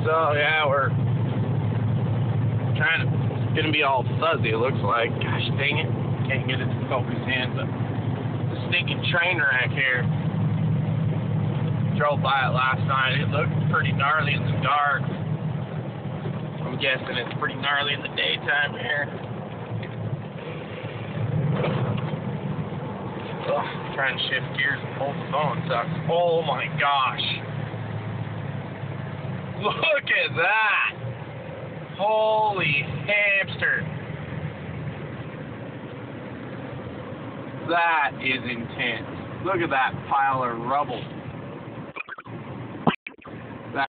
So yeah, we're trying to, it's gonna be all fuzzy, it looks like. Gosh dang it, can't get it to focus in, but the stinking train wreck here. Drove by it last night, it looked pretty gnarly in the dark. I'm guessing it's pretty gnarly in the daytime here. Ugh, trying to shift gears and hold the phone sucks. Oh my gosh. Look at that! Holy hamster! That is intense. Look at that pile of rubble. That